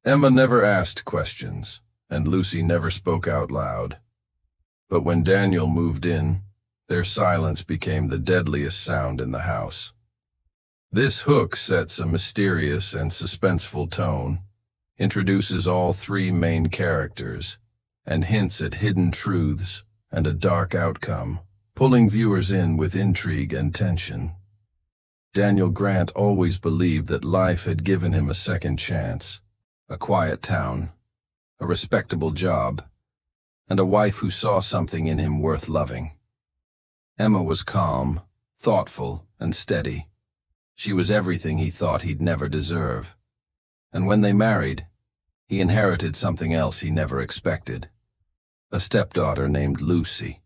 Emma never asked questions, and Lucy never spoke out loud. But when Daniel moved in, their silence became the deadliest sound in the house. This hook sets a mysterious and suspenseful tone, introduces all three main characters, and hints at hidden truths and a dark outcome, pulling viewers in with intrigue and tension. Daniel Grant always believed that life had given him a second chance, a quiet town, a respectable job, and a wife who saw something in him worth loving. Emma was calm, thoughtful, and steady. She was everything he thought he'd never deserve. And when they married, he inherited something else he never expected. A stepdaughter named Lucy.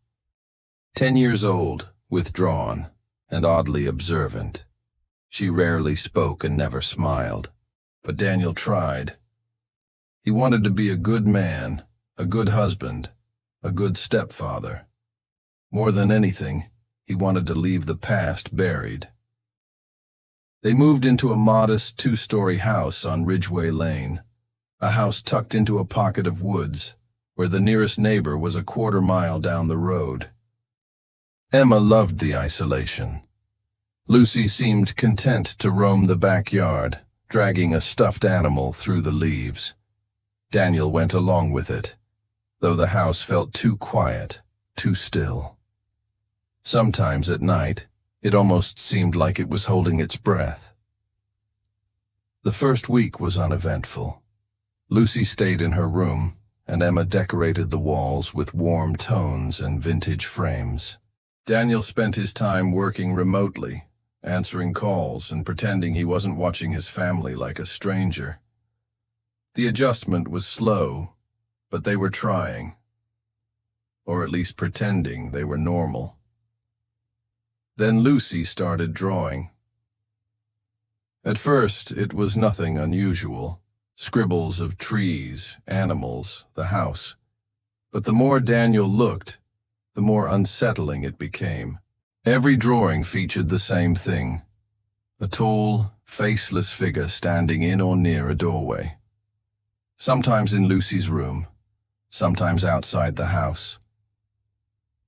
10 years old, withdrawn, and oddly observant. She rarely spoke and never smiled. But Daniel tried. He wanted to be a good man, a good husband, a good stepfather. More than anything, he wanted to leave the past buried. They moved into a modest 2-story house on Ridgeway Lane, a house tucked into a pocket of woods, where the nearest neighbor was a 1/4 mile down the road. Emma loved the isolation. Lucy seemed content to roam the backyard, dragging a stuffed animal through the leaves. Daniel went along with it, though the house felt too quiet, too still. Sometimes at night, it almost seemed like it was holding its breath. The first week was uneventful. Lucy stayed in her room, and Emma decorated the walls with warm tones and vintage frames. Daniel spent his time working remotely, answering calls and pretending he wasn't watching his family like a stranger. The adjustment was slow, but they were trying, or at least pretending they were normal. Then Lucy started drawing. At first, it was nothing unusual, scribbles of trees, animals, the house. But the more Daniel looked, the more unsettling it became. Every drawing featured the same thing: a tall, faceless figure standing in or near a doorway. Sometimes in Lucy's room, sometimes outside the house.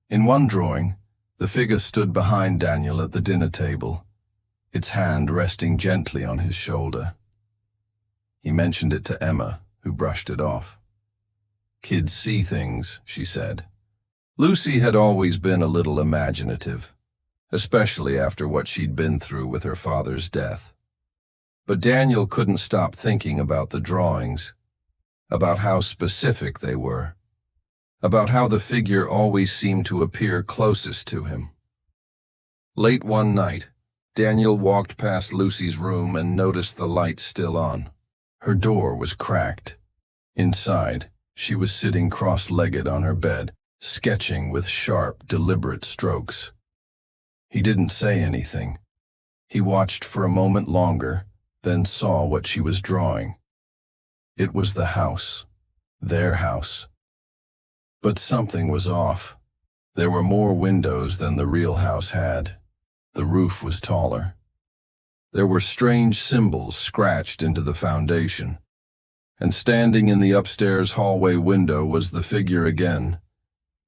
In one drawing, the figure stood behind Daniel at the dinner table, its hand resting gently on his shoulder. He mentioned it to Emma, who brushed it off. "Kids see things," she said. Lucy had always been a little imaginative, especially after what she'd been through with her father's death. But Daniel couldn't stop thinking about the drawings, about how specific they were, about how the figure always seemed to appear closest to him. Late one night, Daniel walked past Lucy's room and noticed the light still on. Her door was cracked. Inside, she was sitting cross-legged on her bed, sketching with sharp, deliberate strokes. He didn't say anything. He watched for a moment longer, then saw what she was drawing. It was the house, their house. But something was off. There were more windows than the real house had. The roof was taller. There were strange symbols scratched into the foundation. And standing in the upstairs hallway window was the figure again,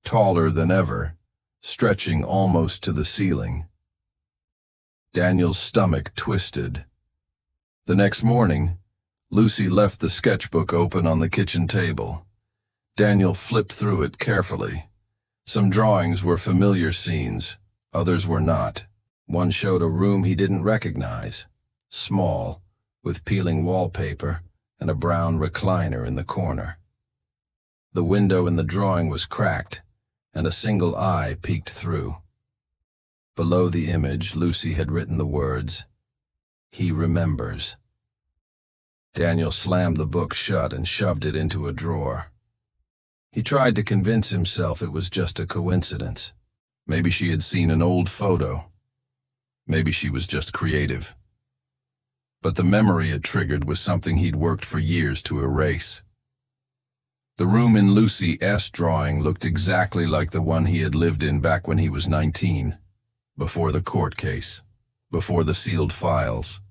taller than ever, stretching almost to the ceiling. Daniel's stomach twisted. The next morning, Lucy left the sketchbook open on the kitchen table. Daniel flipped through it carefully. Some drawings were familiar scenes, others were not. One showed a room he didn't recognize, small, with peeling wallpaper and a brown recliner in the corner. The window in the drawing was cracked, and a single eye peeked through. Below the image, Lucy had written the words, "He remembers." Daniel slammed the book shut and shoved it into a drawer. He tried to convince himself it was just a coincidence. Maybe she had seen an old photo. Maybe she was just creative. But the memory it triggered was something he'd worked for years to erase. The room in Lucy S. drawing looked exactly like the one he had lived in back when he was 19, before the court case, before the sealed files.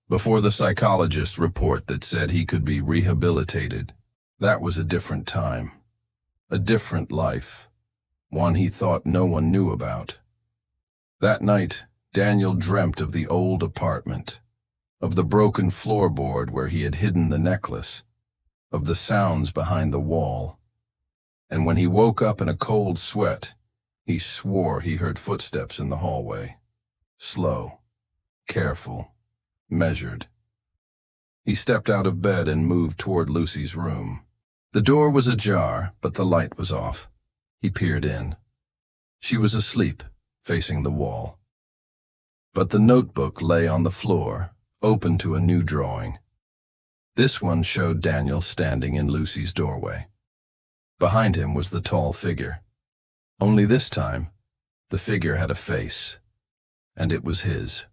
Before the psychologist's report that said he could be rehabilitated, that was a different time, a different life, one he thought no one knew about. That night, Daniel dreamt of the old apartment, of the broken floorboard where he had hidden the necklace, of the sounds behind the wall. And when he woke up in a cold sweat, he swore he heard footsteps in the hallway. Slow, careful, measured. He stepped out of bed and moved toward Lucy's room. The door was ajar, but the light was off. He peered in. She was asleep, facing the wall. But the notebook lay on the floor, open to a new drawing. This one showed Daniel standing in Lucy's doorway. Behind him was the tall figure. Only this time, the figure had a face, and it was his.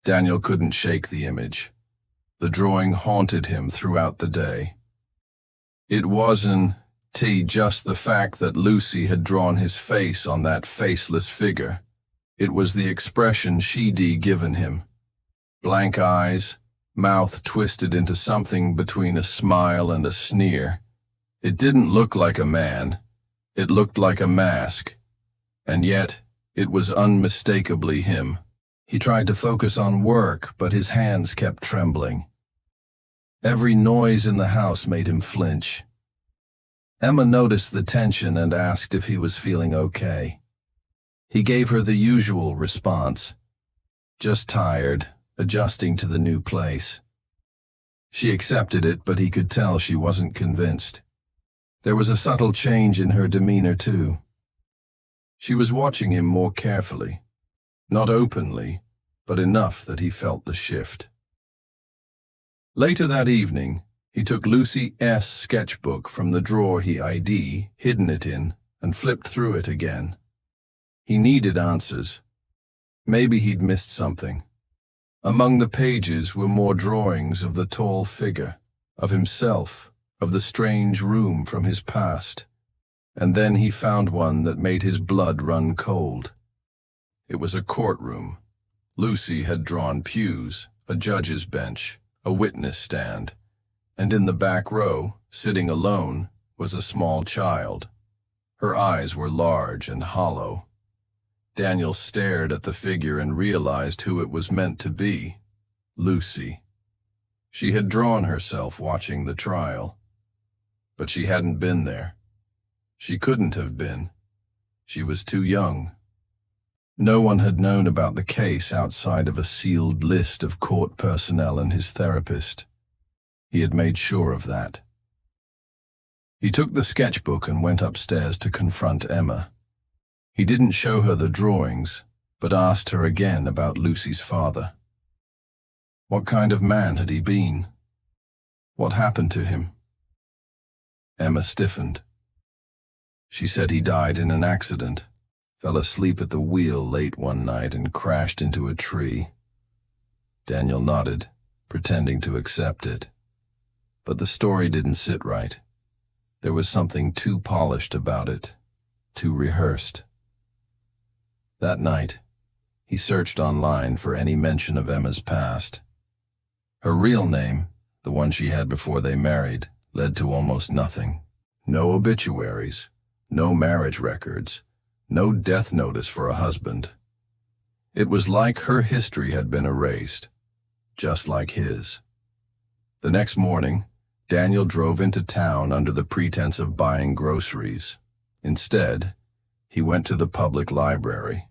Daniel couldn't shake the image. The drawing haunted him throughout the day. It wasn't just the fact that Lucy had drawn his face on that faceless figure. It was the expression she'd given him. Blank eyes, mouth twisted into something between a smile and a sneer. It didn't look like a man. It looked like a mask. And yet, it was unmistakably him. He tried to focus on work, but his hands kept trembling. Every noise in the house made him flinch. Emma noticed the tension and asked if he was feeling okay. He gave her the usual response. Just tired, adjusting to the new place. She accepted it, but he could tell she wasn't convinced. There was a subtle change in her demeanor, too. She was watching him more carefully. Not openly, but enough that he felt the shift. Later that evening, he took Lucy's sketchbook from the drawer he'd hidden it in and flipped through it again. He needed answers. Maybe he'd missed something. Among the pages were more drawings of the tall figure, of himself, of the strange room from his past. And then he found one that made his blood run cold. It was a courtroom. Lucy had drawn pews, a judge's bench, a witness stand, and in the back row, sitting alone, was a small child. Her eyes were large and hollow. Daniel stared at the figure and realized who it was meant to be, Lucy. She had drawn herself watching the trial. But she hadn't been there. She couldn't have been. She was too young. No one had known about the case outside of a sealed list of court personnel and his therapist. He had made sure of that. He took the sketchbook and went upstairs to confront Emma. He didn't show her the drawings, but asked her again about Lucy's father. What kind of man had he been? What happened to him? Emma stiffened. She said he died in an accident, fell asleep at the wheel late one night and crashed into a tree. Daniel nodded, pretending to accept it. But the story didn't sit right. There was something too polished about it, too rehearsed. That night, he searched online for any mention of Emma's past. Her real name, the one she had before they married, led to almost nothing. No obituaries, no marriage records, no death notice for a husband. It was like her history had been erased, just like his. The next morning, Daniel drove into town under the pretense of buying groceries. Instead, he went to the public library.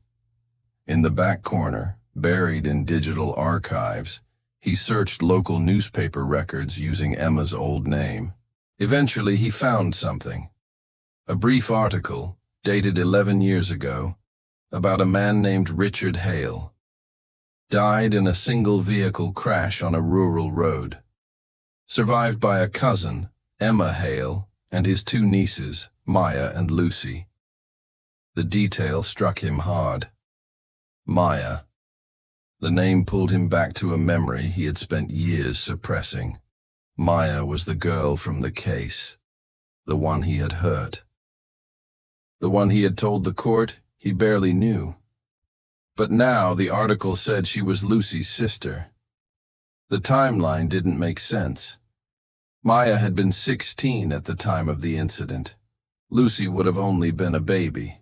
In the back corner, buried in digital archives, he searched local newspaper records using Emma's old name. Eventually, he found something. A brief article, dated 11 years ago, about a man named Richard Hale. Died in a single-vehicle crash on a rural road. Survived by a cousin, Emma Hale, and his two nieces, Maya and Lucy. The detail struck him hard. Maya. The name pulled him back to a memory he had spent years suppressing. Maya was the girl from the case, the one he had hurt. The one he had told the court he barely knew. But now the article said she was Lucy's sister, The timeline didn't make sense. Maya had been 16 at the time of the incident. Lucy would have only been a baby.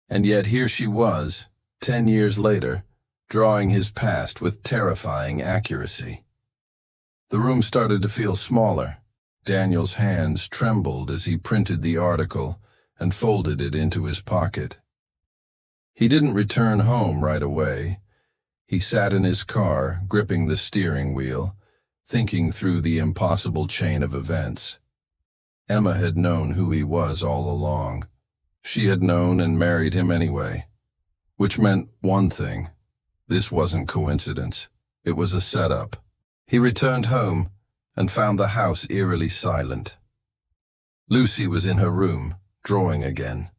And yet here she was, 10 years later, drawing his past with terrifying accuracy. The room started to feel smaller. Daniel's hands trembled as he printed the article and folded it into his pocket. He didn't return home right away. He sat in his car, gripping the steering wheel, thinking through the impossible chain of events. Emma had known who he was all along. She had known and married him anyway. Which meant one thing. This wasn't coincidence. It was a setup. He returned home and found the house eerily silent. Lucy was in her room, drawing again.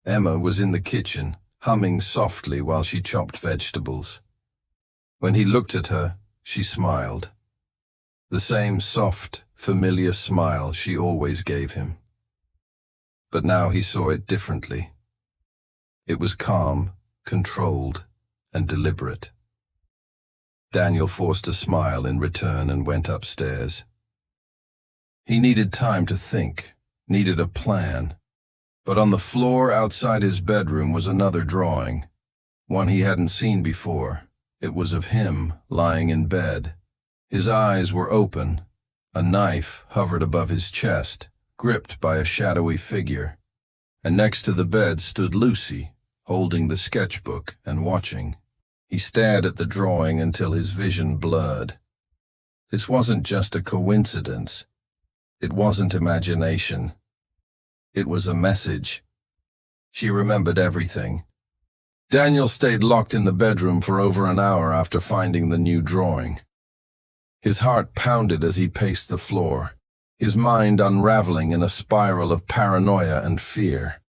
Emma was in the kitchen, humming softly while she chopped vegetables. When he looked at her, she smiled. The same soft, familiar smile she always gave him. But now he saw it differently. It was calm, controlled, and deliberate. Daniel forced a smile in return and went upstairs. He needed time to think, needed a plan. But on the floor outside his bedroom was another drawing, one he hadn't seen before. It was of him, lying in bed. His eyes were open. A knife hovered above his chest, gripped by a shadowy figure. And next to the bed stood Lucy, holding the sketchbook and watching. He stared at the drawing until his vision blurred. This wasn't just a coincidence. It wasn't imagination. It was a message. She remembered everything. Daniel stayed locked in the bedroom for over an hour after finding the new drawing. His heart pounded as he paced the floor, his mind unraveling in a spiral of paranoia and fear.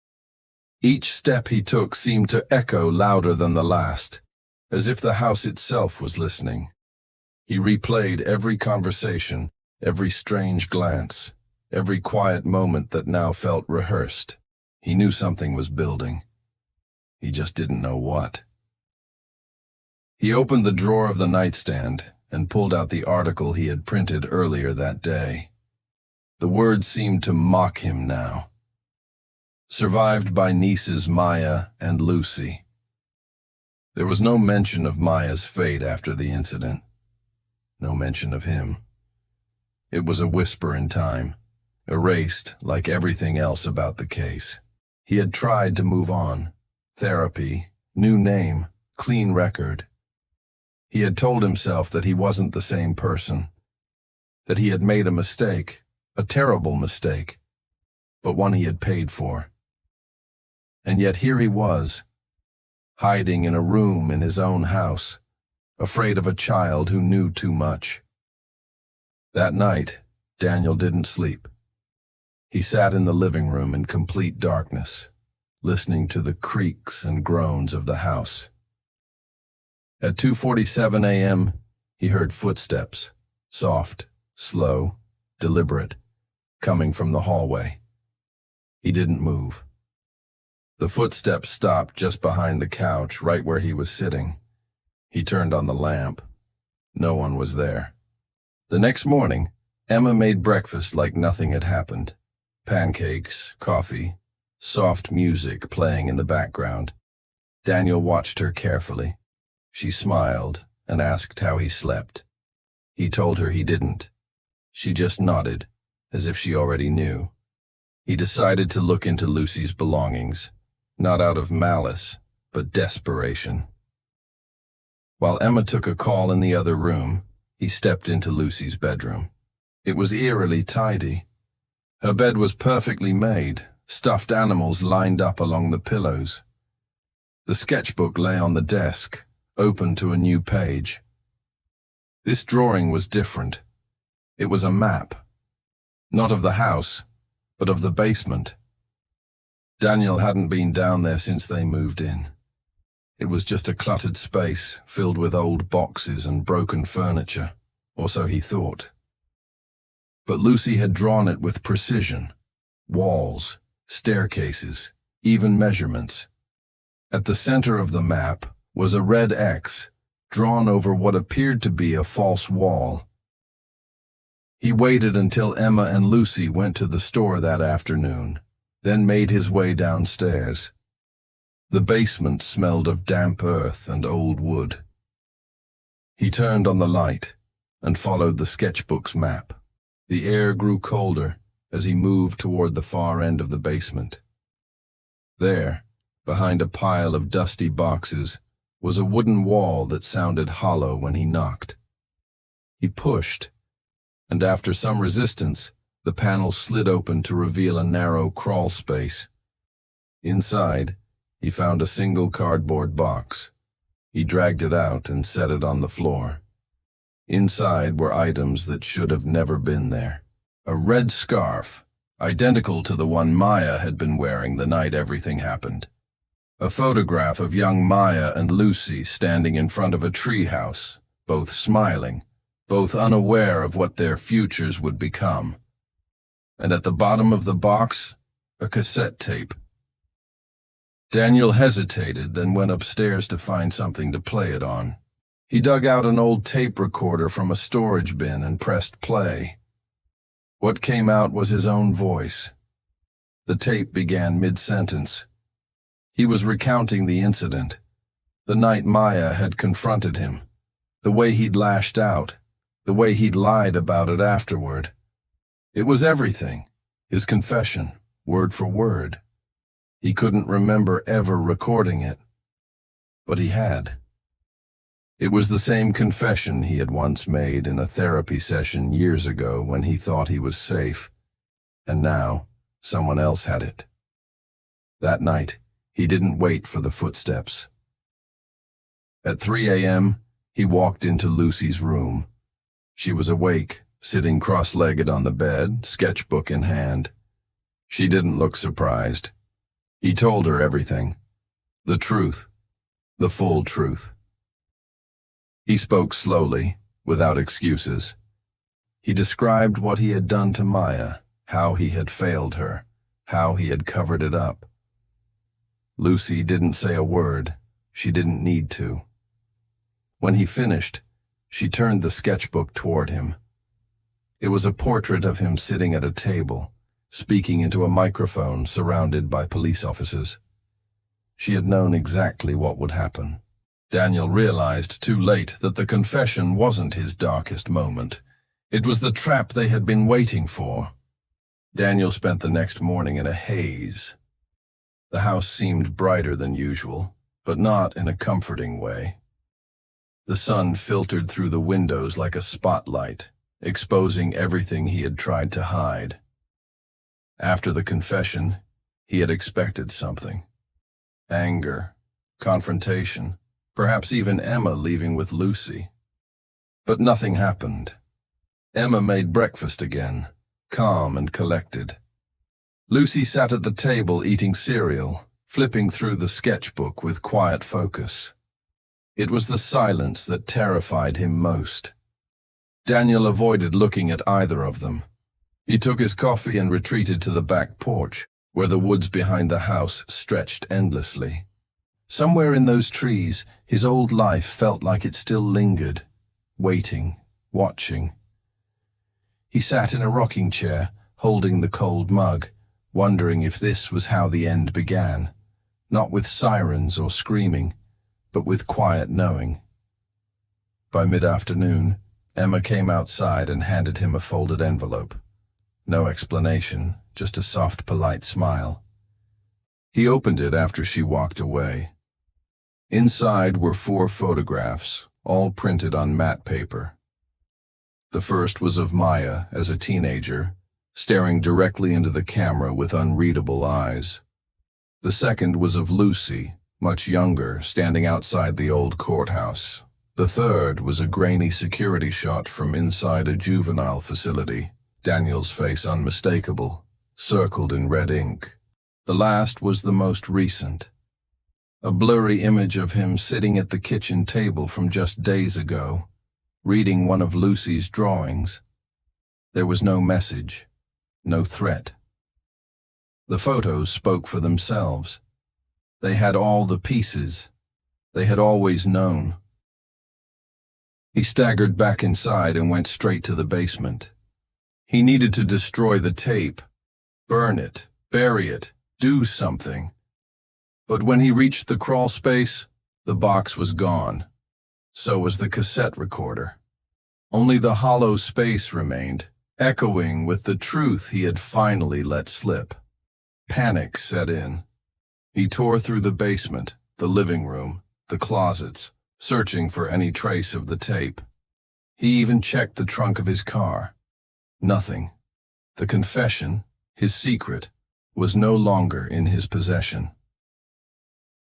Each step he took seemed to echo louder than the last, as if the house itself was listening. He replayed every conversation, every strange glance, every quiet moment that now felt rehearsed. He knew something was building. He just didn't know what. He opened the drawer of the nightstand and pulled out the article he had printed earlier that day. The words seemed to mock him now. Survived by nieces Maya and Lucy. There was no mention of Maya's fate after the incident. No mention of him. It was a whisper in time, erased like everything else about the case. He had tried to move on. Therapy, new name, clean record. He had told himself that he wasn't the same person, that he had made a mistake, a terrible mistake, but one he had paid for. And yet here he was, hiding in a room in his own house, afraid of a child who knew too much. That night, Daniel didn't sleep. He sat in the living room in complete darkness, listening to the creaks and groans of the house. At 2:47 a.m., he heard footsteps, soft, slow, deliberate, coming from the hallway. He didn't move. The footsteps stopped just behind the couch, right where he was sitting. He turned on the lamp. No one was there. The next morning, Emma made breakfast like nothing had happened. Pancakes, coffee, soft music playing in the background. Daniel watched her carefully. She smiled and asked how he slept. He told her he didn't. She just nodded, as if she already knew. He decided to look into Lucy's belongings, not out of malice, but desperation. While Emma took a call in the other room, he stepped into Lucy's bedroom. It was eerily tidy. Her bed was perfectly made, stuffed animals lined up along the pillows. The sketchbook lay on the desk, open to a new page. This drawing was different. It was a map, not of the house, but of the basement. Daniel hadn't been down there since they moved in. It was just a cluttered space filled with old boxes and broken furniture, or so he thought. But Lucy had drawn it with precision. Walls, staircases, even measurements. At the center of the map was a red X, drawn over what appeared to be a false wall. He waited until Emma and Lucy went to the store that afternoon, then made his way downstairs. The basement smelled of damp earth and old wood. He turned on the light and followed the sketchbook's map. The air grew colder as he moved toward the far end of the basement. There, behind a pile of dusty boxes, was a wooden wall that sounded hollow when he knocked. He pushed, and after some resistance, the panel slid open to reveal a narrow crawl space. Inside, he found a single cardboard box. He dragged it out and set it on the floor. Inside were items that should have never been there. A red scarf, identical to the one Maya had been wearing the night everything happened. A photograph of young Maya and Lucy standing in front of a treehouse, both smiling, both unaware of what their futures would become. And at the bottom of the box, a cassette tape. Daniel hesitated, then went upstairs to find something to play it on. He dug out an old tape recorder from a storage bin and pressed play. What came out was his own voice. The tape began mid-sentence. He was recounting the incident, the night Maya had confronted him, the way he'd lashed out, the way he'd lied about it afterward. It was everything, his confession, word for word. He couldn't remember ever recording it, but he had. It was the same confession he had once made in a therapy session years ago when he thought he was safe, and now someone else had it. That night, he didn't wait for the footsteps. At 3 a.m., he walked into Lucy's room. She was awake, sitting cross-legged on the bed, sketchbook in hand. She didn't look surprised. He told her everything. The truth. The full truth. He spoke slowly, without excuses. He described what he had done to Maya, how he had failed her, how he had covered it up. Lucy didn't say a word. She didn't need to. When he finished, she turned the sketchbook toward him. It was a portrait of him sitting at a table, speaking into a microphone surrounded by police officers. She had known exactly what would happen. Daniel realized too late that the confession wasn't his darkest moment. It was the trap they had been waiting for. Daniel spent the next morning in a haze. The house seemed brighter than usual, but not in a comforting way. The sun filtered through the windows like a spotlight, exposing everything he had tried to hide. After the confession, he had expected something. Anger, confrontation, perhaps even Emma leaving with Lucy. But nothing happened. Emma made breakfast again, calm and collected. Lucy sat at the table eating cereal, flipping through the sketchbook with quiet focus. It was the silence that terrified him most. Daniel avoided looking at either of them. He took his coffee and retreated to the back porch, where the woods behind the house stretched endlessly. Somewhere in those trees, his old life felt like it still lingered, waiting, watching. He sat in a rocking chair, holding the cold mug, wondering if this was how the end began, not with sirens or screaming, but with quiet knowing. By mid-afternoon, Emma came outside and handed him a folded envelope. No explanation, just a soft, polite smile. He opened it after she walked away. Inside were 4 photographs, all printed on matte paper. The first was of Maya as a teenager, staring directly into the camera with unreadable eyes. The second was of Lucy, much younger, standing outside the old courthouse. The third was a grainy security shot from inside a juvenile facility, Daniel's face unmistakable, circled in red ink. The last was the most recent. A blurry image of him sitting at the kitchen table from just days ago, reading one of Lucy's drawings. There was no message, no threat. The photos spoke for themselves. They had all the pieces. They had always known. He staggered back inside and went straight to the basement. He needed to destroy the tape, burn it, bury it, do something. But when he reached the crawl space, the box was gone. So was the cassette recorder. Only the hollow space remained, echoing with the truth he had finally let slip. Panic set in. He tore through the basement, the living room, the closets, searching for any trace of the tape. He even checked the trunk of his car. Nothing. The confession, his secret, was no longer in his possession.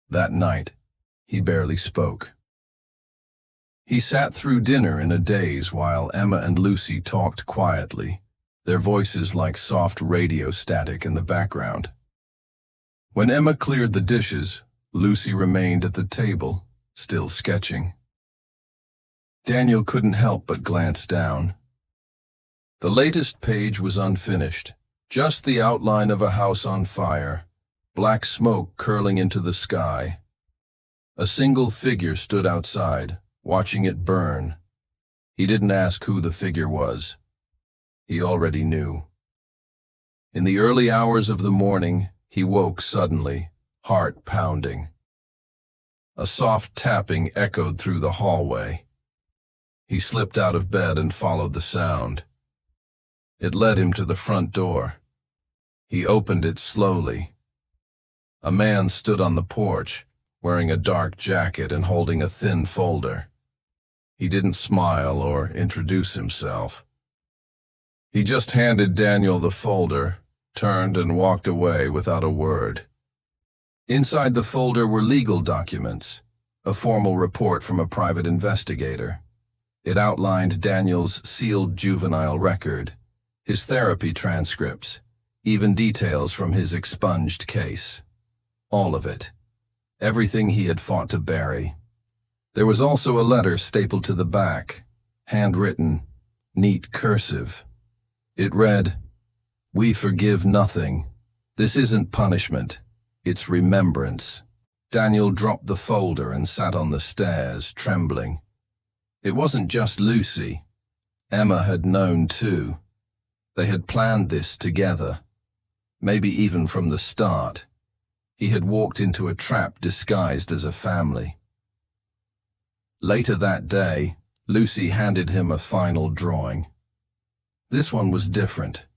That night, he barely spoke. He sat through dinner in a daze while Emma and Lucy talked quietly, their voices like soft radio static in the background. When Emma cleared the dishes, Lucy remained at the table, still sketching. Daniel couldn't help but glance down. The latest page was unfinished, just the outline of a house on fire, black smoke curling into the sky. A single figure stood outside, watching it burn. He didn't ask who the figure was. He already knew. In the early hours of the morning, he woke suddenly, heart pounding. A soft tapping echoed through the hallway. He slipped out of bed and followed the sound. It led him to the front door. He opened it slowly. A man stood on the porch, wearing a dark jacket and holding a thin folder. He didn't smile or introduce himself. He just handed Daniel the folder, turned and walked away without a word. Inside the folder were legal documents, a formal report from a private investigator. It outlined Daniel's sealed juvenile record, his therapy transcripts, even details from his expunged case. All of it. Everything he had fought to bury. There was also a letter stapled to the back, handwritten, neat cursive. It read, "We forgive nothing. This isn't punishment. It's remembrance." Daniel dropped the folder and sat on the stairs, trembling. It wasn't just Lucy. Emma had known too. They had planned this together. Maybe even from the start. He had walked into a trap disguised as a family. Later that day, Lucy handed him a final drawing. This one was different.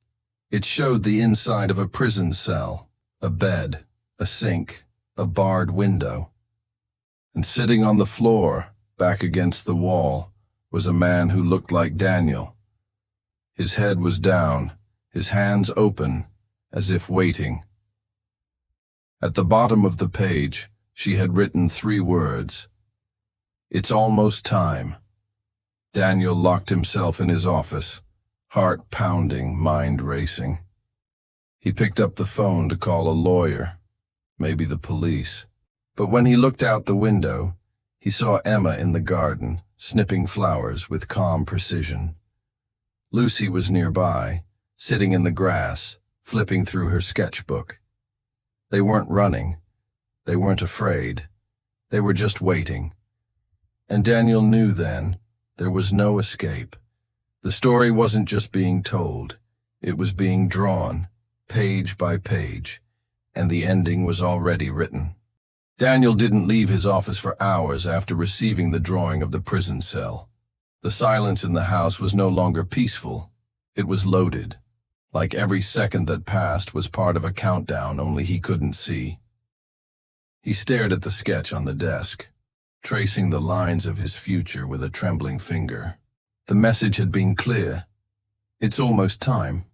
It showed the inside of a prison cell, a bed, a sink, a barred window. And sitting on the floor, back against the wall, was a man who looked like Daniel. His head was down, his hands open, as if waiting. At the bottom of the page, she had written 3 words. "It's almost time." Daniel locked himself in his office, heart pounding, mind racing. He picked up the phone to call a lawyer, maybe the police. But when he looked out the window, he saw Emma in the garden, snipping flowers with calm precision. Lucy was nearby, sitting in the grass, flipping through her sketchbook. They weren't running. They weren't afraid. They were just waiting. And Daniel knew then there was no escape. The story wasn't just being told. It was being drawn, page by page, and the ending was already written. Daniel didn't leave his office for hours after receiving the drawing of the prison cell. The silence in the house was no longer peaceful. It was loaded, like every second that passed was part of a countdown only he couldn't see. He stared at the sketch on the desk, tracing the lines of his future with a trembling finger. The message had been clear. It's almost time.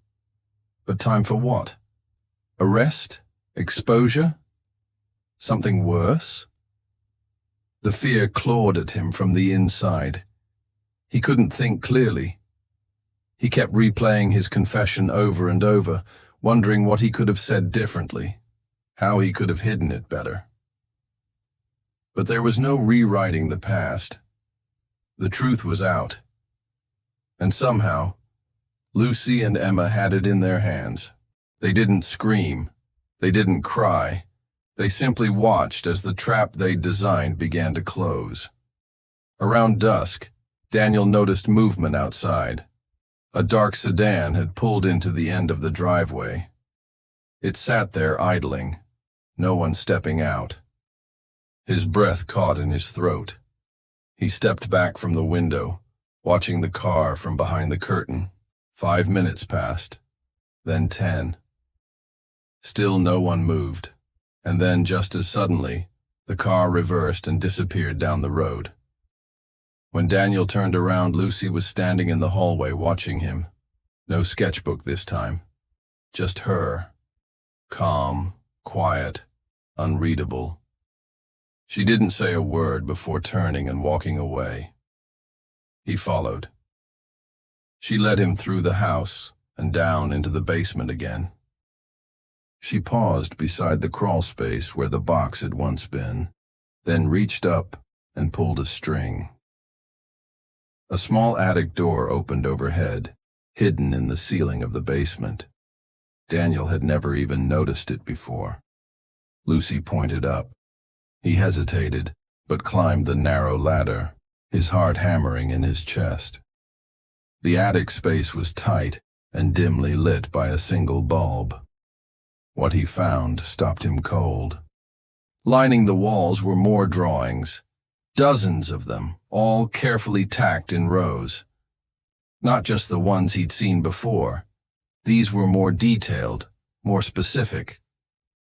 But time for what? Arrest? Exposure? Something worse? The fear clawed at him from the inside. He couldn't think clearly. He kept replaying his confession over and over, wondering what he could have said differently, how he could have hidden it better. But there was no rewriting the past. The truth was out. And somehow, Lucy and Emma had it in their hands. They didn't scream. They didn't cry. They simply watched as the trap they'd designed began to close. Around dusk, Daniel noticed movement outside. A dark sedan had pulled into the end of the driveway. It sat there idling, no one stepping out. His breath caught in his throat. He stepped back from the window, watching the car from behind the curtain. 5 minutes passed, then 10. Still no one moved, and then just as suddenly, the car reversed and disappeared down the road. When Daniel turned around, Lucy was standing in the hallway watching him. No sketchbook this time, just her. Calm, quiet, unreadable. She didn't say a word before turning and walking away. He followed. She led him through the house and down into the basement again. She paused beside the crawl space where the box had once been, then reached up and pulled a string. A small attic door opened overhead, hidden in the ceiling of the basement. Daniel had never even noticed it before. Lucy pointed up. He hesitated, but climbed the narrow ladder, his heart hammering in his chest. The attic space was tight and dimly lit by a single bulb. What he found stopped him cold. Lining the walls were more drawings, dozens of them, all carefully tacked in rows. Not just the ones he'd seen before. These were more detailed, more specific.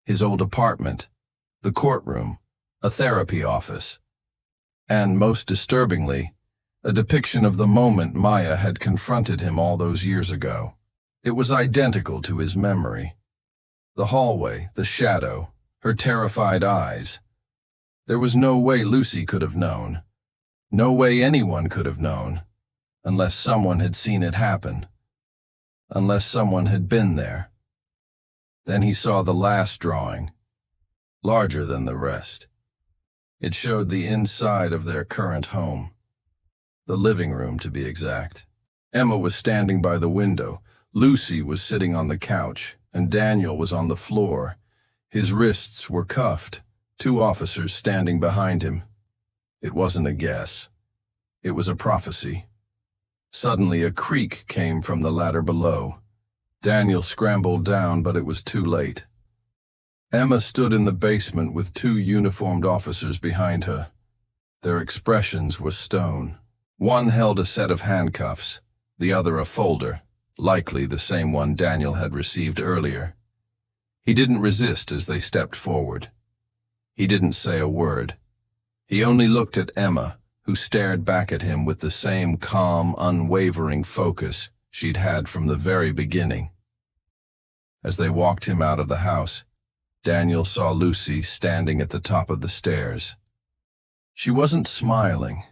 His old apartment, the courtroom, a therapy office, and, most disturbingly, a depiction of the moment Maya had confronted him all those years ago. It was identical to his memory. The hallway, the shadow, her terrified eyes. There was no way Lucy could have known. No way anyone could have known, unless someone had seen it happen. Unless someone had been there. Then he saw the last drawing, larger than the rest. It showed the inside of their current home. The living room, to be exact. Emma was standing by the window. Lucy was sitting on the couch, and Daniel was on the floor. His wrists were cuffed, 2 officers standing behind him. It wasn't a guess. It was a prophecy. Suddenly a creak came from the ladder below. Daniel scrambled down, but it was too late. Emma stood in the basement with 2 uniformed officers behind her. Their expressions were stone. One held a set of handcuffs, the other a folder, likely the same one Daniel had received earlier. He didn't resist as they stepped forward. He didn't say a word. He only looked at Emma, who stared back at him with the same calm, unwavering focus she'd had from the very beginning. As they walked him out of the house, Daniel saw Lucy standing at the top of the stairs. She wasn't smiling,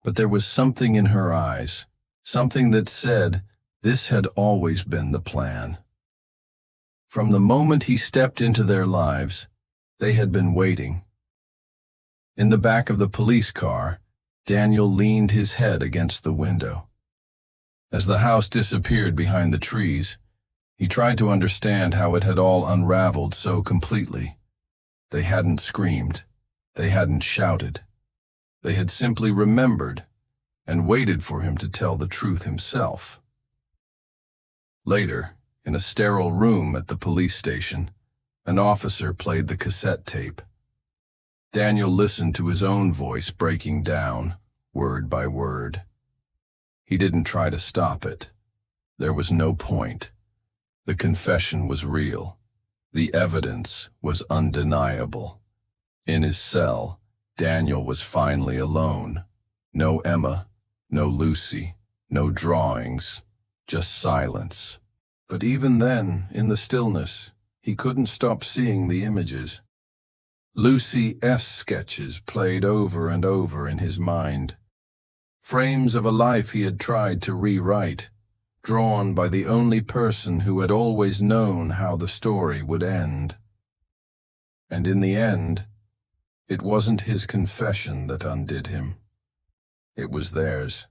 but there was something in her eyes, something that said this had always been the plan. From the moment he stepped into their lives, they had been waiting. In the back of the police car, Daniel leaned his head against the window. As the house disappeared behind the trees, he tried to understand how it had all unraveled so completely. They hadn't screamed. They hadn't shouted. They had simply remembered and waited for him to tell the truth himself. Later, in a sterile room at the police station, an officer played the cassette tape. Daniel listened to his own voice breaking down, word by word. He didn't try to stop it. There was no point. The confession was real. The evidence was undeniable. In his cell, Daniel was finally alone. No Emma, no Lucy, no drawings, just silence. But even then, in the stillness, he couldn't stop seeing the images. Lucy's sketches played over and over in his mind. Frames of a life he had tried to rewrite, drawn by the only person who had always known how the story would end. And in the end, it wasn't his confession that undid him. It was theirs.